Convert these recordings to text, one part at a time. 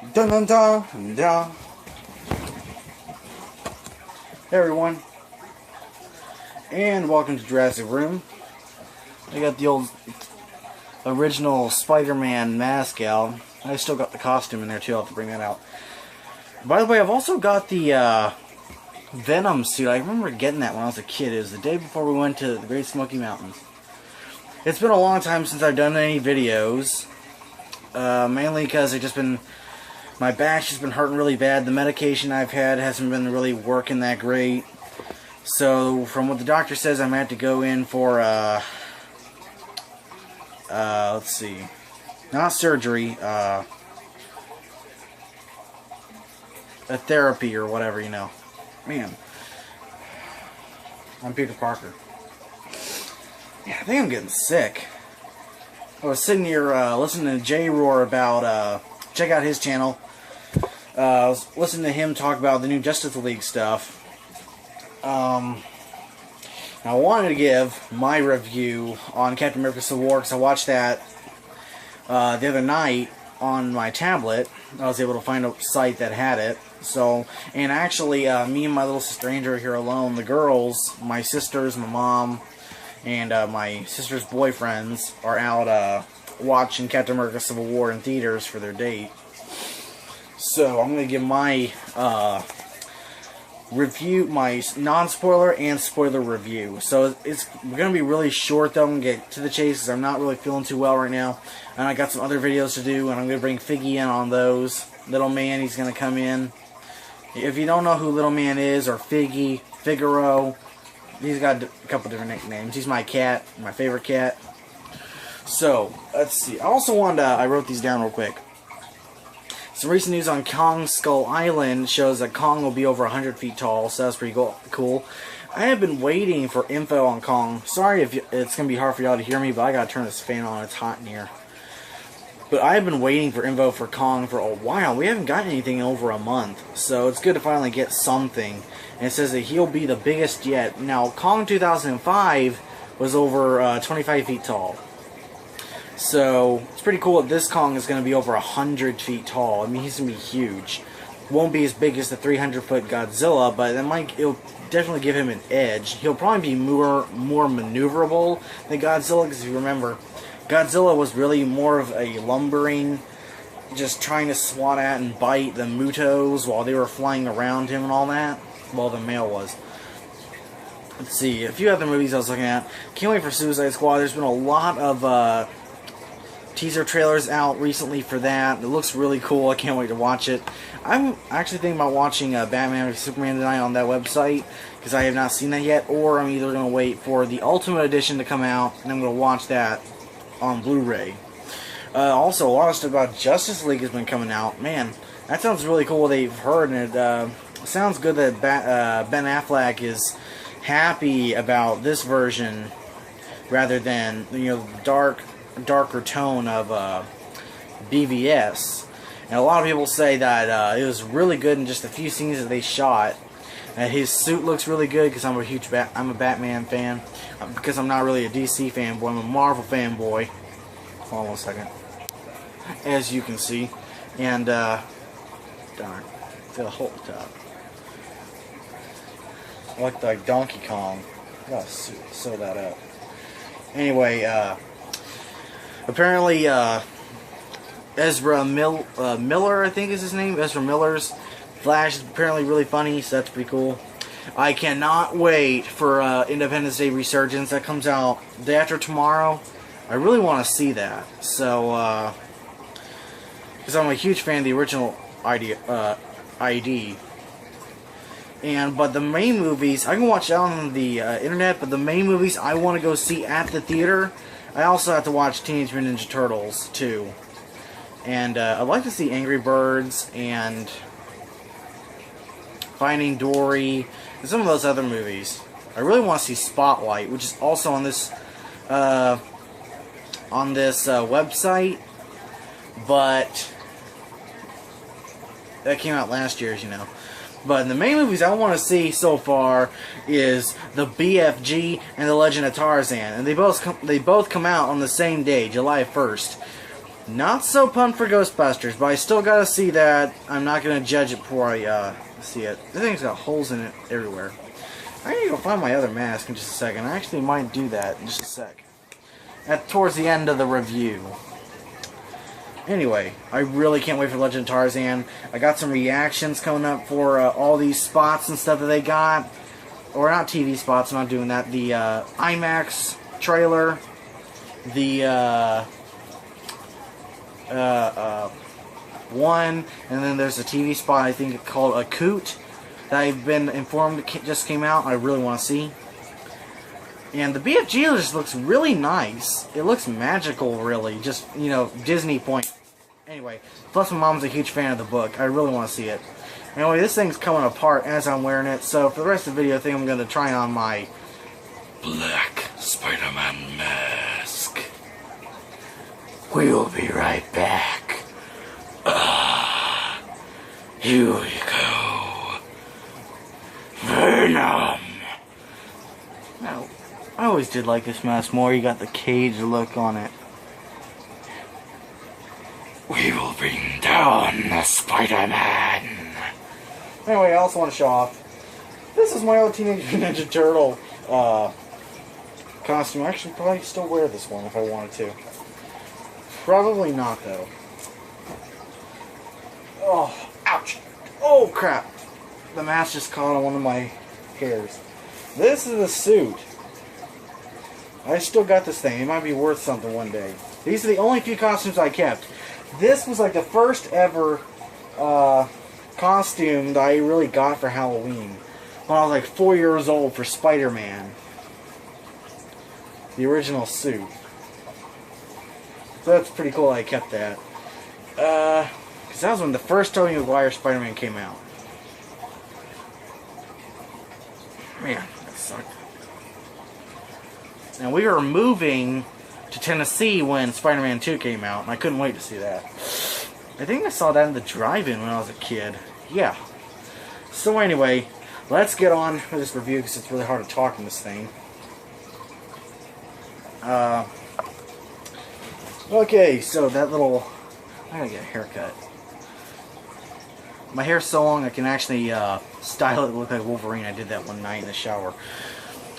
Dun dun dun dun. Hey everyone, and welcome to Jurassic Room. I got the old original Spider-Man mask out. I still got the costume in there too. I'll have to bring that out. By the way, I've also got the Venom suit. I remember getting that when I was a kid. It was the day before we went to the Great Smoky Mountains. It's been a long time since I've done any videos, mainly because my back's just been hurting really bad. The medication I've had hasn't been really working that great. So, from what the doctor says, I'm going to have to go in for, let's see, not surgery, a therapy or whatever, you know. Man, I'm Peter Parker. Yeah, I think I'm getting sick. I was sitting here listening to Jay roar about, check out his channel. I was listening to him talk about the new Justice League stuff. I wanted to give my review on Captain America Civil War because I watched that the other night on my tablet. I was able to find a site that had it. So, and actually, me and my little sister Andrew are here alone. The girls, my sisters, my mom, and my sister's boyfriends are out watching Captain America Civil War in theaters for their date. So, I'm going to give my review, my non-spoiler and spoiler review. So, it's going to be really short though. I'm going to get to the chase because I'm not really feeling too well right now. And I got some other videos to do, and I'm going to bring Figgy in on those. Little Man, he's going to come in. If you don't know who Little Man is, or Figgy, Figaro, he's got a couple different nicknames. He's my cat, my favorite cat. So, let's see. I also wanted to, I wrote these down real quick. Some recent news on Kong Skull Island shows that Kong will be over 100 feet tall, so that's pretty cool. I have been waiting for info on Kong. Sorry if it's going to be hard for y'all to hear me, but I got to turn this fan on. It's hot in here. But I have been waiting for info for Kong for a while. We haven't gotten anything in over a month, so it's good to finally get something. And it says that he'll be the biggest yet. Now, Kong 2005 was over 25 feet tall. So, it's pretty cool that this Kong is going to be over 100 feet tall. I mean, he's going to be huge. Won't be as big as the 300-foot Godzilla, but it'll definitely give him an edge. He'll probably be more maneuverable than Godzilla, because if you remember, Godzilla was really more of a lumbering, just trying to swat at and bite the Mutos while they were flying around him and all that. Well, the male was. Let's see, a few other movies I was looking at. Can't wait for Suicide Squad. There's been a lot of teaser trailers out recently for that. It looks really cool. I can't wait to watch it. I'm actually thinking about watching Batman vs Superman tonight on that website, because I have not seen that yet, or I'm either going to wait for the Ultimate Edition to come out, and I'm going to watch that on Blu-ray. Also, a lot of stuff about Justice League has been coming out. Man, that sounds really cool what they've heard, and it sounds good that Ben Affleck is happy about this version rather than, you know, the darker tone of BVS. And a lot of people say that it was really good in just a few scenes that they shot. And his suit looks really good because I'm a Batman fan. Because I'm not really a DC fanboy, I'm a Marvel fanboy. Hold on a second. As you can see. And, darn, it's got a hole at the top. I like Donkey Kong. I gotta sew that up. Anyway, apparently, Ezra Miller, I think is his name. Ezra Miller's Flash is apparently really funny, so that's pretty cool. I cannot wait for Independence Day Resurgence. That comes out the day after tomorrow. I really want to see that. So, because I'm a huge fan of the original ID. But the main movies, I can watch that on the internet, but the main movies I want to go see at the theater, I also have to watch Teenage Mutant Ninja Turtles, too. And I'd like to see Angry Birds and Finding Dory and some of those other movies. I really want to see Spotlight, which is also on this website, but that came out last year, as you know. But the main movies I want to see so far is the BFG and the Legend of Tarzan, and they both come out on the same day, July 1st. Not so pumped for Ghostbusters, but I still gotta see that. I'm not gonna judge it before I see it. This thing's got holes in it everywhere. I need to go find my other mask in just a second. I actually might do that in just a sec. Towards the end of the review. Anyway, I really can't wait for Legend of Tarzan. I got some reactions coming up for all these spots and stuff that they got. Or not TV spots, I'm not doing that. The IMAX trailer. The one, and then there's a TV spot I think called A Coot that I've been informed just came out. I really want to see. And the BFG just looks really nice. It looks magical, really. Just, you know, Disney point. Anyway, plus my mom's a huge fan of the book. I really want to see it. Anyway, this thing's coming apart as I'm wearing it. So for the rest of the video, I think I'm going to try on my black Spider-Man mask. We'll be right back. Here we go. Venom. Now, I always did like this mask more. You got the cage look on it. We will bring down the Spider-Man. Anyway, I also want to show off. This is my old Teenage Mutant Ninja Turtle costume. I actually probably still wear this one if I wanted to. Probably not, though. Oh, ouch. Oh, crap. The mask just caught on one of my hairs. This is a suit. I still got this thing. It might be worth something one day. These are the only few costumes I kept. This was like the first ever costume that I really got for Halloween. When I was like 4 years old for Spider-Man. The original suit. So that's pretty cool I kept that. Because that was when the first Tobey Maguire Spider-Man came out. Man, that sucked. And we were moving to Tennessee when Spider-Man 2 came out, and I couldn't wait to see that. I think I saw that in the drive-in when I was a kid. Yeah. So anyway, let's get on with this review because it's really hard to talk in this thing. Okay, so that little... I gotta get a haircut. My hair's so long I can actually style it to look like Wolverine. I did that one night in the shower.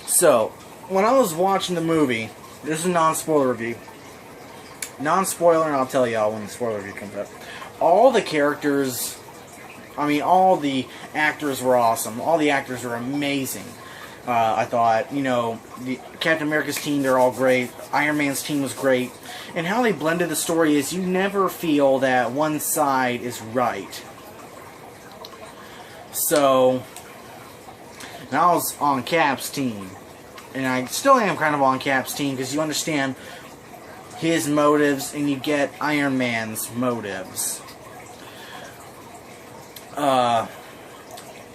So, when I was watching the movie, this is a non-spoiler review. Non-spoiler, and I'll tell y'all when the spoiler review comes up. All the characters, I mean, all the actors were awesome. All the actors were amazing. I thought, you know, Captain America's team, they're all great. Iron Man's team was great. And how they blended the story is you never feel that one side is right. So, and I was on Cap's team. And I still am kind of on Cap's team because you understand his motives and you get Iron Man's motives.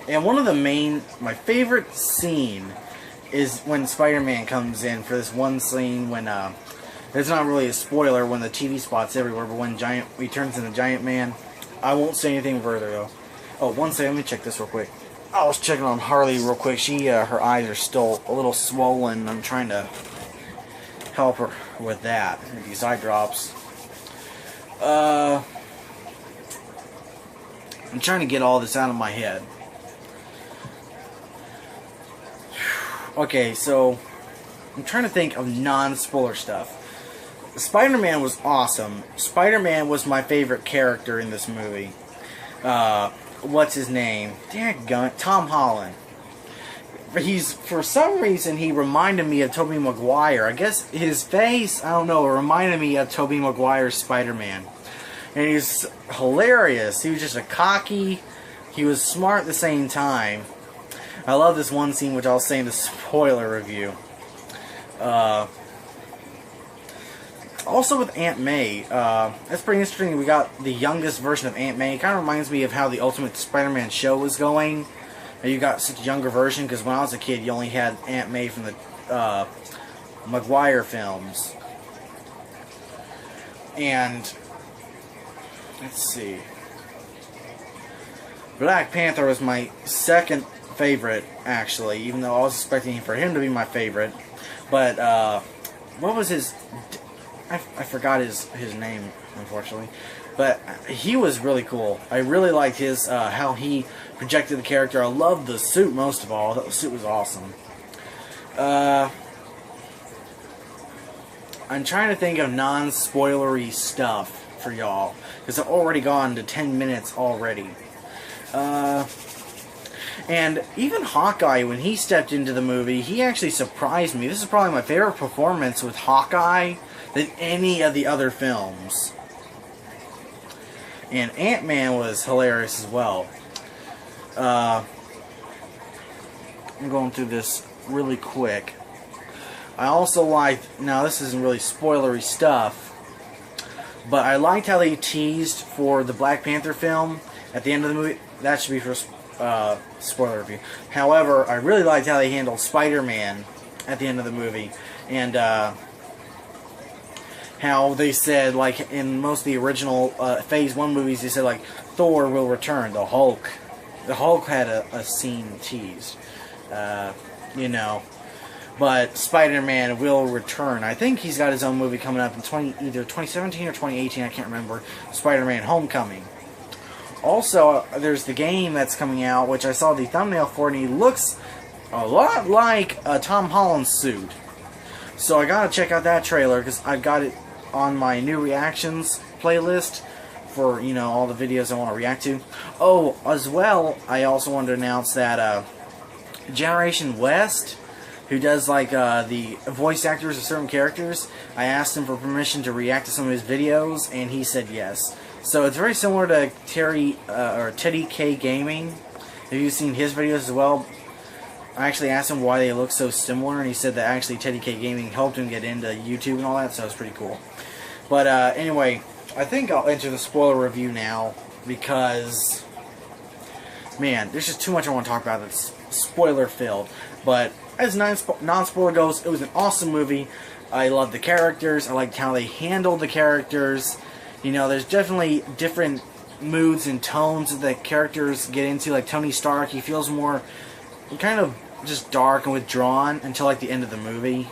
And one of the my favorite scene is when Spider-Man comes in for this one scene when, it's not really a spoiler when the TV spot's everywhere, but when he turns into Giant Man. I won't say anything further though. Oh, one second, let me check this real quick. I was checking on Harley real quick. Her eyes are still a little swollen. I'm trying to help her with that. These eye drops. I'm trying to get all this out of my head. Okay, so I'm trying to think of non-spoiler stuff. Spider-Man was awesome. Spider-Man was my favorite character in this movie. What's his name? Daggone, Tom Holland. For some reason, he reminded me of Tobey Maguire. I guess his face, I don't know, reminded me of Tobey Maguire's Spider-Man. And he's hilarious. He was just he was smart at the same time. I love this one scene, which I'll say in the spoiler review. Also with Aunt May, that's pretty interesting. We got the youngest version of Aunt May. It kind of reminds me of how the Ultimate Spider-Man show was going. And you got such a younger version, because when I was a kid, you only had Aunt May from the Maguire films. And, let's see. Black Panther was my second favorite, actually, even though I was expecting for him to be my favorite. But, what was his... I forgot his name. unfortunately. But he was really cool. I really liked his how he projected the character. I loved the suit most of all. The suit was awesome. I'm trying to think of non-spoilery stuff for y'all, because I've already gone to 10 minutes already. And even Hawkeye, when he stepped into the movie, he actually surprised me. This is probably my favorite performance with Hawkeye than any of the other films. And Ant-Man was hilarious as well. I'm going through this really quick. I also liked, now this isn't really spoilery stuff, but I liked how they teased for the Black Panther film at the end of the movie. That should be for spoiler review. However, I really liked how they handled Spider-Man at the end of the movie, and how they said, like in most of the original Phase 1 movies, they said like Thor will return, the Hulk had a scene teased, you know, but Spider-Man will return. I think he's got his own movie coming up in either 2017 or 2018, I can't remember, Spider-Man Homecoming. Also, there's the game that's coming out, which I saw the thumbnail for, and he looks a lot like a Tom Holland suit. So I gotta check out that trailer, because I've got it on my new reactions playlist for, you know, all the videos I want to react to. Oh, as well, I also wanted to announce that Generation West, who does like the voice actors of certain characters, I asked him for permission to react to some of his videos, and he said yes. So it's very similar to Teddy K Gaming. Have you seen his videos as well? I actually asked him why they look so similar, and he said that actually Teddy K Gaming helped him get into YouTube and all that, so it's pretty cool. But anyway, I think I'll enter the spoiler review now, because, man, there's just too much I want to talk about that's spoiler-filled. But as non-spoiler goes, it was an awesome movie. I loved the characters. I liked how they handled the characters. You know, there's definitely different moods and tones that the characters get into. Like Tony Stark, he feels more kind of just dark and withdrawn until like the end of the movie.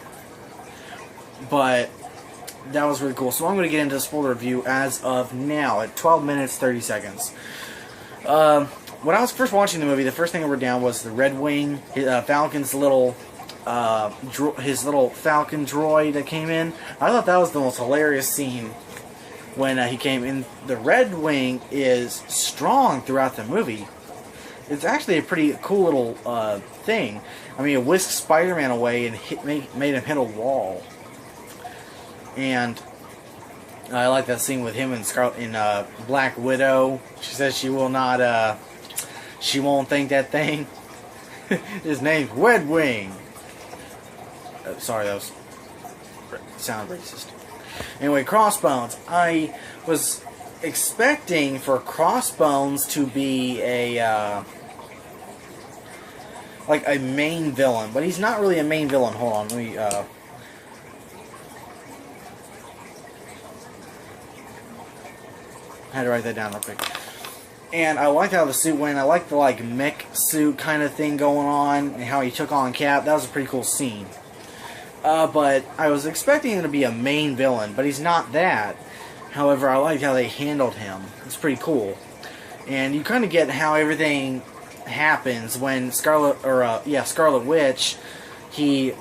But that was really cool. So I'm going to get into the spoiler review as of now at 12 minutes 30 seconds. When I was first watching the movie, the first thing I wrote down was the Red Wing, Falcon's little his little Falcon droid that came in. I thought that was the most hilarious scene when he came in. The Red Wing is strong throughout the movie. It's actually a pretty cool little thing. I mean, it whisked Spider-Man away and made him hit a wall. And I like that scene with him and Scarlet in Black Widow. She says she will not, she won't think that thing. His name's Red Wing. Sorry, that was sounded racist. Anyway, Crossbones. I was expecting for Crossbones to be a like a main villain, but he's not really a main villain. Hold on, let me had to write that down real quick. And I liked how the suit went. I liked the like mech suit kind of thing going on, and how he took on Cap. That was a pretty cool scene. But I was expecting him to be a main villain, but he's not that. However, I liked how they handled him. It's pretty cool. And you kind of get how everything happens when Scarlet Witch, he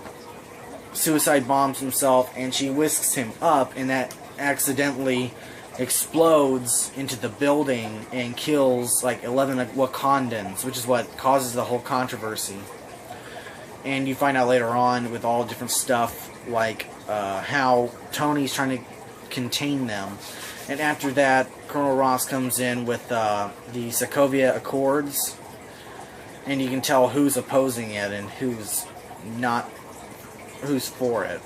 suicide bombs himself, and she whisks him up, and that accidentally explodes into the building and kills like 11 Wakandans, which is what causes the whole controversy. And you find out later on with all different stuff, like how Tony's trying to contain them. And after that, Colonel Ross comes in with the Sokovia Accords, and you can tell who's opposing it and who's not, who's for it.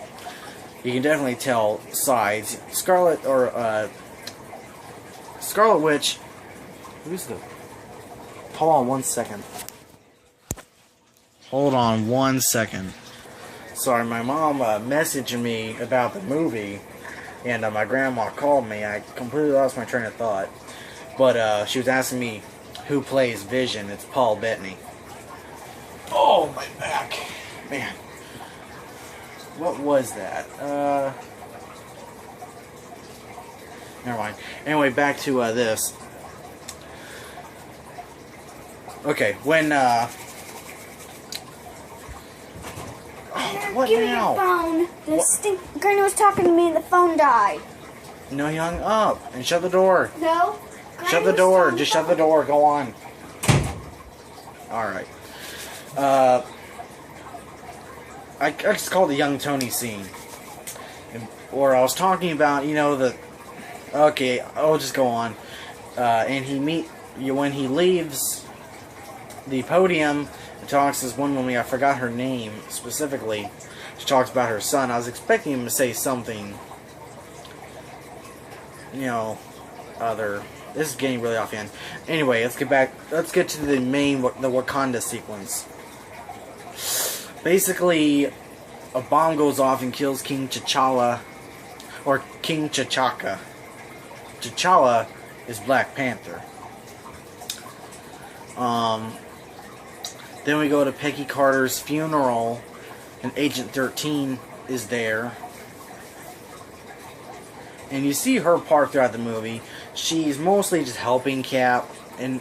You can definitely tell sides. Scarlet Witch. Who's the? Hold on 1 second. Hold on 1 second. Sorry, my mom messaged me about the movie, and my grandma called me. I completely lost my train of thought. But she was asking me who plays Vision. It's Paul Bettany. Oh, my back. Man. What was that? Never mind. Anyway, back to this. Okay, when what Give now? me your phone. Granny was talking to me and the phone died. No, he hung up and shut the door. No. Shut the door. Just shut the door. Go on. All right. I just called the young Tony scene, or I was talking about, you know, the. Okay, I'll just go on. And when he leaves the podium, and talks to this one woman. I forgot her name specifically. She talks about her son. I was expecting him to say something, you know, other. This is getting really off end. Anyway, let's get back. Let's get to the Wakanda sequence. Basically, a bomb goes off and kills King T'Challa, or King T'Chaka. T'Challa is Black Panther. Then we go to Peggy Carter's funeral, and Agent 13 is there. And you see her part throughout the movie. She's mostly just helping Cap, and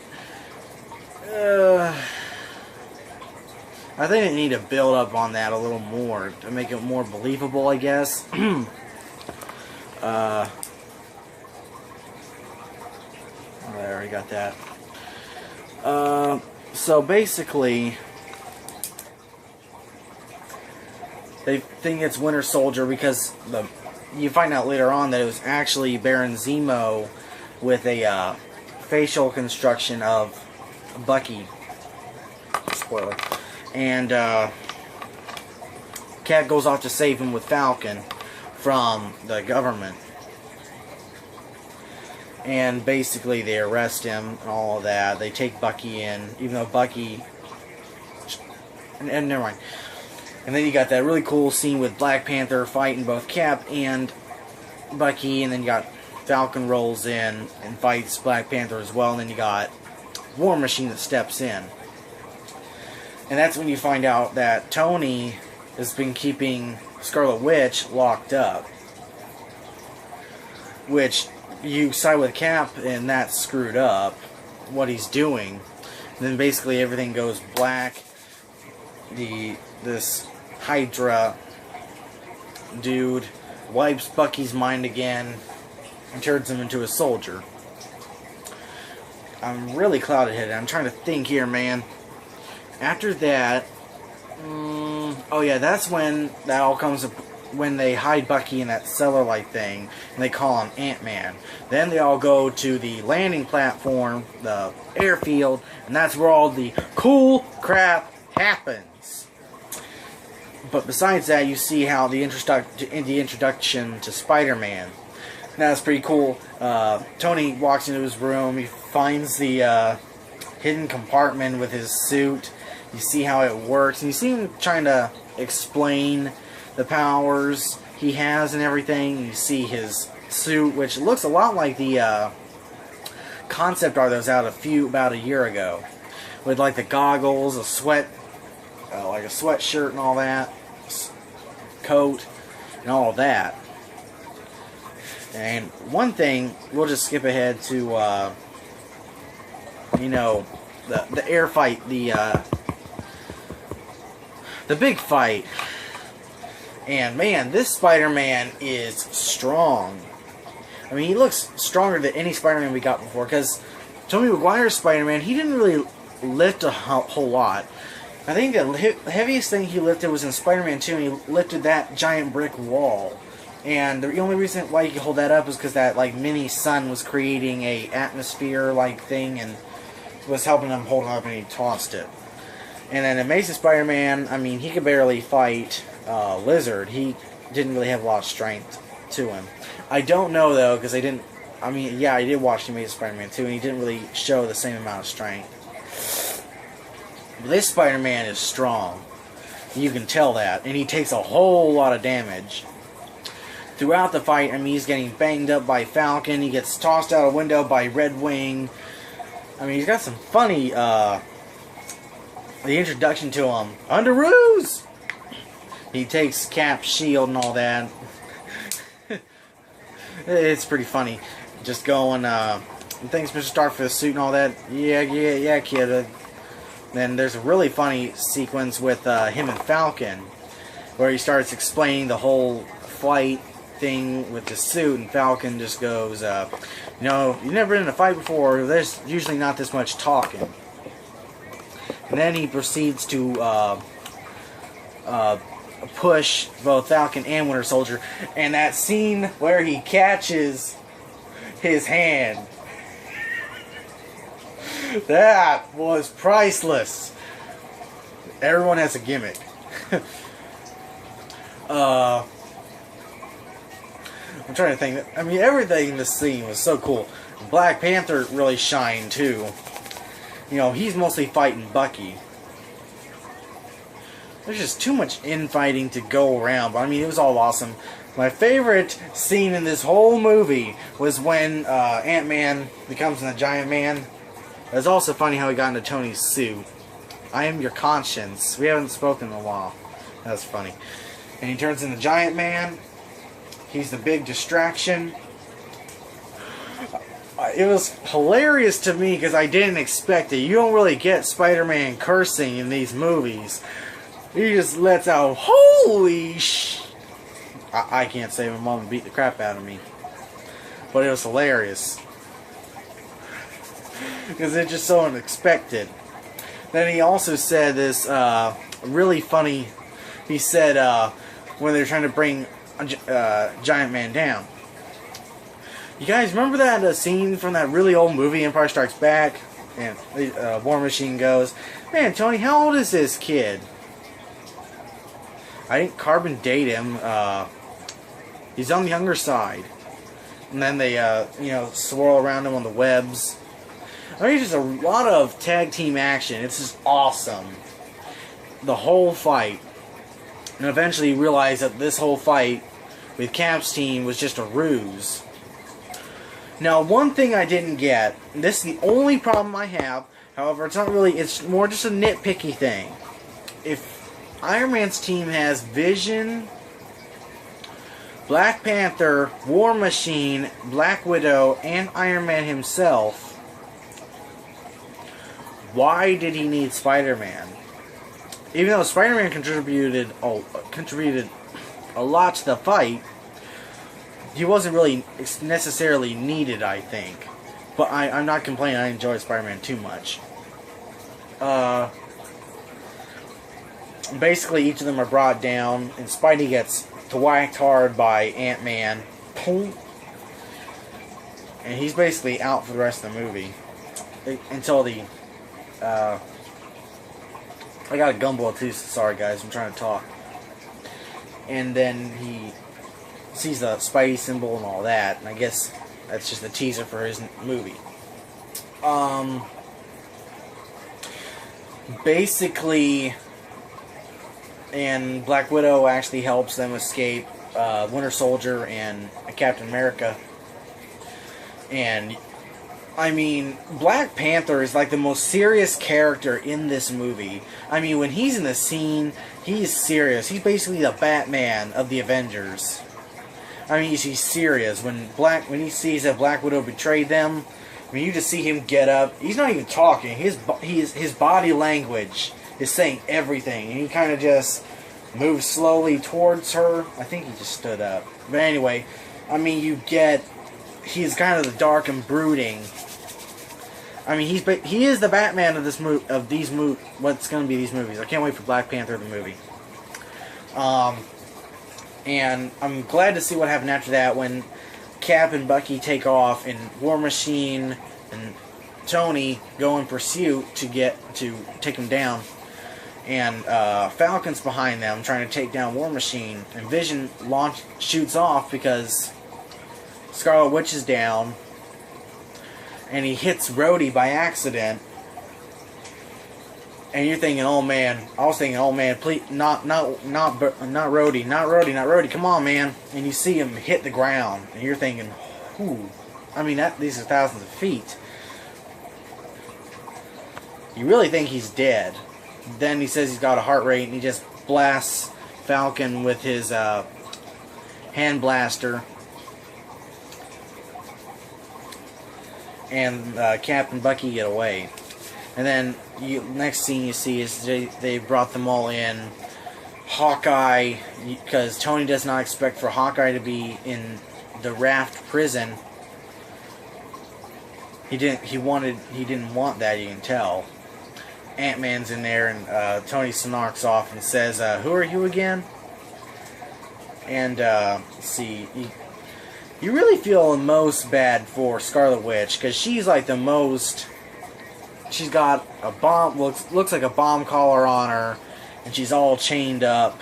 I think they need to build up on that a little more to make it more believable, I guess. I already got that. So basically, they think it's Winter Soldier because you find out later on that it was actually Baron Zemo with a facial construction of Bucky. Spoiler. And Cap goes off to save him with Falcon from the government. And basically they arrest him and all of that. They take Bucky in, even though Bucky... And never mind. And then you got that really cool scene with Black Panther fighting both Cap and Bucky. And then you got Falcon rolls in and fights Black Panther as well. And then you got War Machine that steps in. And that's when you find out that Tony has been keeping Scarlet Witch locked up. Which... you side with Cap, and that's screwed up, what he's doing. And then basically everything goes black. This Hydra dude wipes Bucky's mind again and turns him into a soldier. I'm really clouded-headed. I'm trying to think here, man. After that, oh yeah, that's when that all comes up. When they hide Bucky in that cellar-like thing, and they call him Ant-Man. Then they all go to the landing platform, the airfield, and that's where all the cool crap happens. But besides that, you see how the introduction to Spider-Man. That's pretty cool. Tony walks into his room, he finds the hidden compartment with his suit. You see how it works, and you see him trying to explain the powers he has and everything. You see his suit, which looks a lot like the concept art that was out about a year ago, with like the goggles, a sweat, like a sweatshirt and all that, coat, and all of that. And one thing, we'll just skip ahead to, you know, the air fight, the big fight. And man, this Spider-Man is strong. I mean, he looks stronger than any Spider-Man we got before, because Tobey Maguire's Spider-Man, he didn't really lift a whole lot. I think the heaviest thing he lifted was in Spider-Man 2, and he lifted that giant brick wall. And the only reason why he could hold that up is because that like mini sun was creating a atmosphere-like thing, and was helping him hold it up, and he tossed it. And then Amazing Spider-Man, I mean, he could barely fight Lizard. He didn't really have a lot of strength to him. I don't know, though, because I didn't... I mean, yeah, I did watch the Amazing Spider-Man 2, and he didn't really show the same amount of strength. But this Spider-Man is strong. You can tell that. And he takes a whole lot of damage. Throughout the fight, I mean, he's getting banged up by Falcon. He gets tossed out a window by Red Wing. I mean, he's got some funny... the introduction to him. Underoos! He takes Cap's shield and all that. It's pretty funny. just going, thanks Mr. Stark for the suit and all that. Yeah, kid. Then there's a really funny sequence with him and Falcon, where he starts explaining the whole flight thing with the suit, and Falcon just goes, you've never been in a fight before, there's usually not this much talking. And then he proceeds to push both Falcon and Winter Soldier, and that scene where he catches his hand, that was priceless. Everyone has a gimmick. I'm trying to think. I mean, everything in this scene was so cool. Black Panther really shined too. You know, he's mostly fighting Bucky. There's just too much infighting to go around, but I mean, it was all awesome. My favorite scene in this whole movie was when Ant-Man becomes a giant man. It was also funny how he got into Tony's suit. I am your conscience. We haven't spoken in a while. That's funny. And he turns into Giant Man. He's the big distraction. It was hilarious to me because I didn't expect it. You don't really get Spider-Man cursing in these movies. He just lets out, holy sh... I can't say my mom beat the crap out of me. But it was hilarious. Because it's just so unexpected. Then he also said this really funny... He said when they were trying to bring Giant Man down. You guys remember that scene from that really old movie, Empire Strikes Back? And War Machine goes, man, Tony, how old is this kid? I didn't carbon date him. He's on the younger side. And then they, swirl around him on the webs. I mean, just a lot of tag team action. It's just awesome. The whole fight. And eventually you realize that this whole fight with Cap's team was just a ruse. Now, one thing I didn't get, and this is the only problem I have, however, it's not really, it's more just a nitpicky thing. If Iron Man's team has Vision, Black Panther, War Machine, Black Widow, and Iron Man himself, why did he need Spider-Man? Even though Spider-Man contributed a lot to the fight, he wasn't really necessarily needed, I think. But I'm not complaining, I enjoy Spider-Man too much. Basically, each of them are brought down, and Spidey gets whacked hard by Ant-Man. And he's basically out for the rest of the movie. Until the... I got a gumbo too, sorry guys, I'm trying to talk. And then he sees the Spidey symbol and all that, and I guess that's just a teaser for his movie. Basically, and Black Widow actually helps them escape Winter Soldier and Captain America. And I mean, Black Panther is like the most serious character in this movie. I mean, when he's in the scene, he's serious. He's basically the Batman of the Avengers. I mean, he's serious. When he sees that Black Widow betrayed them, I mean, you just see him get up. He's not even talking. His body language is saying everything. And he kind of just moves slowly towards her. I think he just stood up. But anyway, I mean, he's kind of the dark and brooding. I mean, he is the Batman of what's going to be these movies. I can't wait for Black Panther the movie. And I'm glad to see what happened after that when Cap and Bucky take off and War Machine and Tony go in pursuit to take him down. And Falcon's behind them trying to take down War Machine. And Vision shoots off because Scarlet Witch is down. And he hits Rhodey by accident. And you're thinking, oh man. I was thinking, oh man, please, not Rhodey, come on, man. And you see him hit the ground, and you're thinking, whew. I mean, these are thousands of feet. You really think he's dead. Then he says he's got a heart rate, and he just blasts Falcon with his hand blaster. and Cap and Bucky get away. And then next scene you see is they brought them all in. Hawkeye, because Tony does not expect for Hawkeye to be in the Raft prison. He didn't want that, you can tell. Ant-Man's in there, and Tony snarks off and says, "Who are you again?" And let's see, you really feel the most bad for Scarlet Witch, because she's like the most. She's got a bomb, looks like a bomb collar on her, and she's all chained up.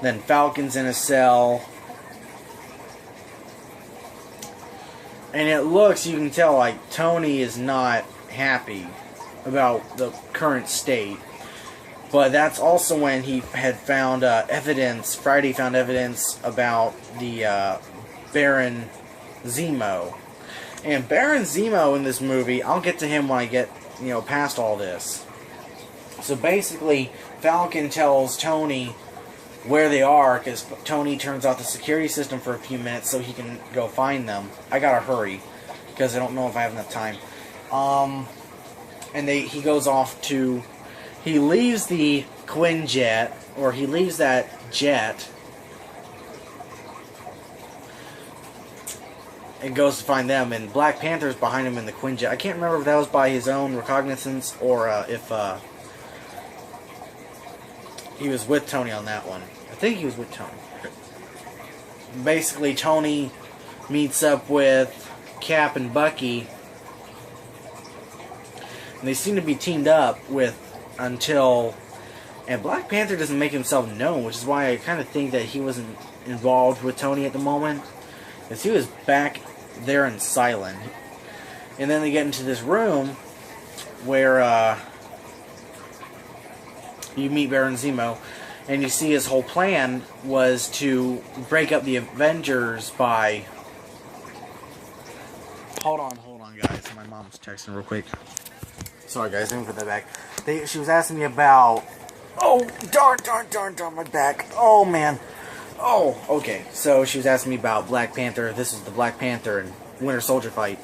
Then Falcon's in a cell. And it looks, you can tell, like Tony is not happy about the current state. But that's also when he had found evidence, Friday found evidence about the Baron Zemo. And Baron Zemo in this movie, I'll get to him when I get, past all this. So basically, Falcon tells Tony where they are, because Tony turns off the security system for a few minutes so he can go find them. I gotta hurry, because I don't know if I have enough time. And he goes off to... He leaves the Quinjet, or he leaves that jet, and goes to find them, and Black Panther's behind him in the Quinjet. I can't remember if that was by his own recognizance, or if he was with Tony on that one. I think he was with Tony. Basically, Tony meets up with Cap and Bucky, and they seem to be teamed up until... And Black Panther doesn't make himself known, which is why I kind of think that he wasn't involved with Tony at the moment, because he was back there and silent. And then they get into this room where you meet Baron Zemo, and you see his whole plan was to break up the Avengers by... Hold on, guys. My mom's texting real quick. Sorry, guys. Let me put that back. She was asking me about... Oh, darn, my back. Oh, man. Oh, okay. So she was asking me about Black Panther. This is the Black Panther and Winter Soldier fight.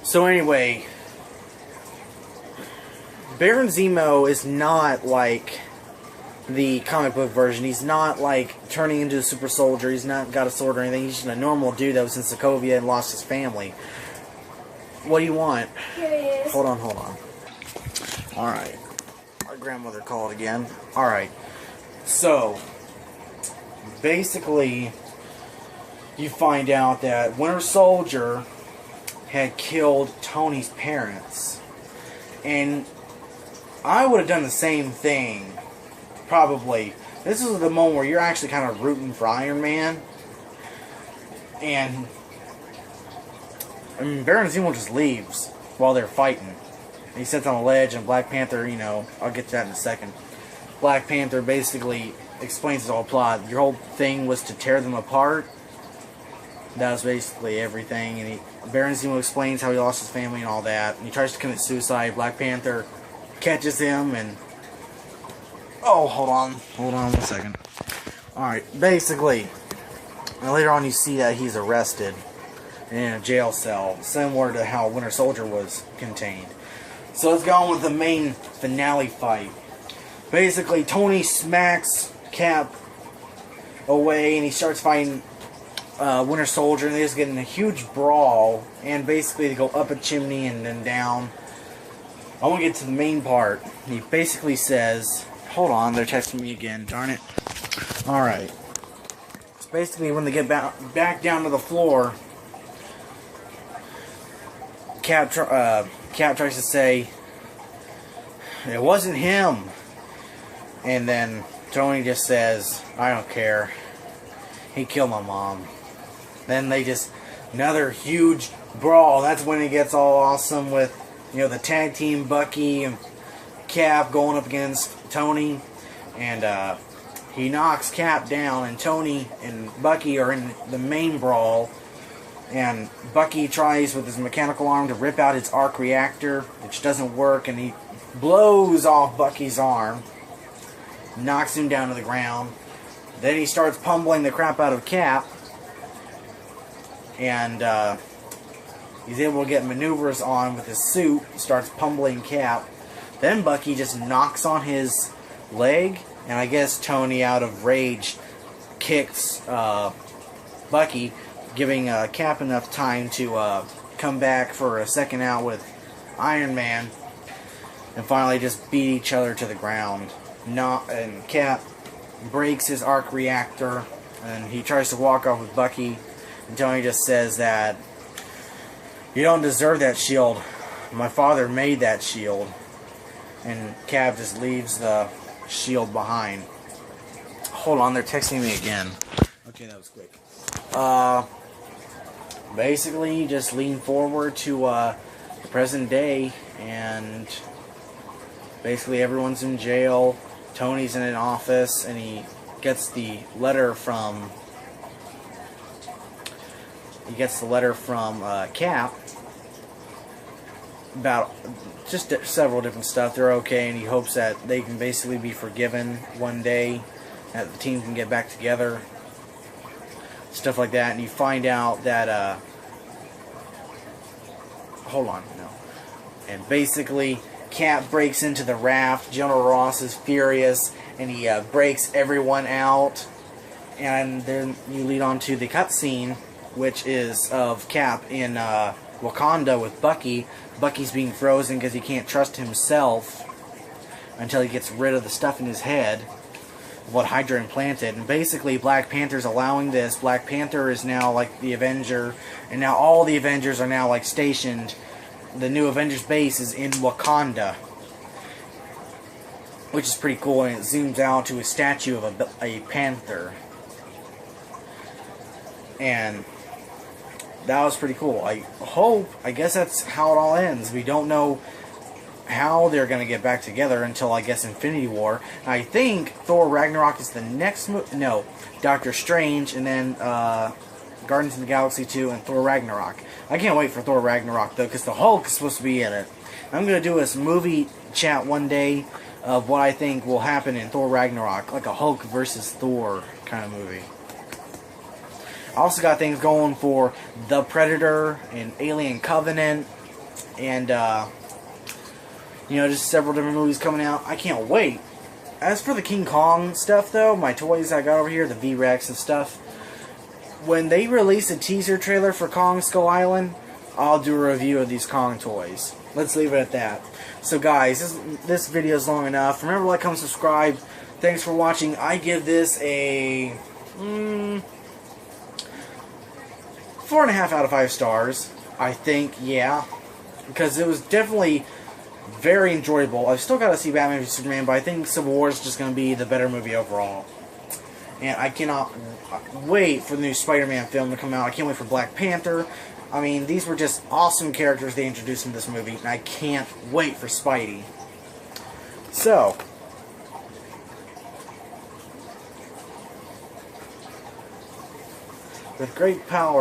So anyway, Baron Zemo is not like the comic book version. He's not like turning into a super soldier. He's not got a sword or anything. He's just a normal dude that was in Sokovia and lost his family. What do you want? Here he is. Hold on. Alright. My grandmother called again. Alright. So, basically, you find out that Winter Soldier had killed Tony's parents. And I would have done the same thing. Probably. This is the moment where you're actually kind of rooting for Iron Man. And Baron Zemo just leaves while they're fighting. He sits on a ledge, and Black Panther, I'll get to that in a second. Black Panther basically explains his whole plot. Your whole thing was to tear them apart. That was basically everything. And Baron Zemo explains how he lost his family and all that. And he tries to commit suicide. Black Panther catches him and... Oh, hold on 1 second. Alright, basically, later on you see that he's arrested in a jail cell, similar to how Winter Soldier was contained. So let's go on with the main finale fight. Basically, Tony smacks Cap away, and he starts fighting Winter Soldier, and they just get in a huge brawl, and basically they go up a chimney and then down. I want to get to the main part. He basically says, hold on, they're texting me again, darn it. Alright. It's basically when they get back down to the floor, Cap tries to say, it wasn't him. And then Tony just says, I don't care. He killed my mom. Then they just, another huge brawl. That's when it gets all awesome with, the tag team, Bucky and Cap going up against Tony. And he knocks Cap down, and Tony and Bucky are in the main brawl. And Bucky tries with his mechanical arm to rip out his arc reactor, which doesn't work, and he blows off Bucky's arm, knocks him down to the ground. Then he starts pummeling the crap out of Cap, and He's able to get maneuvers on with his suit, starts pummeling Cap. Then Bucky just knocks on his leg, and I guess Tony, out of rage, kicks Bucky, giving Cap enough time to come back for a second out with Iron Man, and finally just beat each other to the ground. And Cap breaks his arc reactor, and he tries to walk off with Bucky, and Tony just says that, "You don't deserve that shield. My father made that shield." And Cap just leaves the shield behind. Hold on, they're texting me again. Okay, that was quick. Basically, just lean forward to the present day, and basically everyone's in jail. Tony's in an office, and he gets the letter from Cap about just several different stuff. They're okay, and he hopes that they can basically be forgiven one day, that the team can get back together, stuff like that. And you find out that hold on, no. And basically Cap breaks into the raft. General Ross is furious, and he breaks everyone out. And then you lead on to the cutscene, which is of Cap in Wakanda with Bucky. Bucky's being frozen because he can't trust himself until he gets rid of the stuff in his head, what Hydra implanted. And basically Black Panther's allowing this. Black Panther is now like the Avenger, and now all the Avengers are now like stationed. The new Avengers base is in Wakanda, which is pretty cool, and it zooms out to a statue of a panther. And that was pretty cool. I guess that's how it all ends. We don't know how they're going to get back together until, I guess, Infinity War. I think Thor Ragnarok is the next no, Doctor Strange, and then Guardians of the Galaxy 2 and Thor Ragnarok. I can't wait for Thor Ragnarok, though, because the Hulk is supposed to be in it. I'm going to do this movie chat one day of what I think will happen in Thor Ragnarok, like a Hulk versus Thor kind of movie. I also got things going for The Predator and Alien Covenant, and you know, just several different movies coming out. I can't wait. As for the King Kong stuff, though, my toys I got over here, the V-Rex and stuff, when they release a teaser trailer for Kong Skull Island, I'll do a review of these Kong toys. Let's leave it at that. So guys, this video is long enough. Remember to like, comment, subscribe. Thanks for watching. I give this a 4.5 out of 5 stars. I think, yeah. Because it was definitely very enjoyable. I've still got to see Batman v Superman, but I think Civil War is just going to be the better movie overall. And I cannot wait for the new Spider-Man film to come out. I can't wait for Black Panther. I mean, these were just awesome characters they introduced in this movie, and I can't wait for Spidey. So, with great power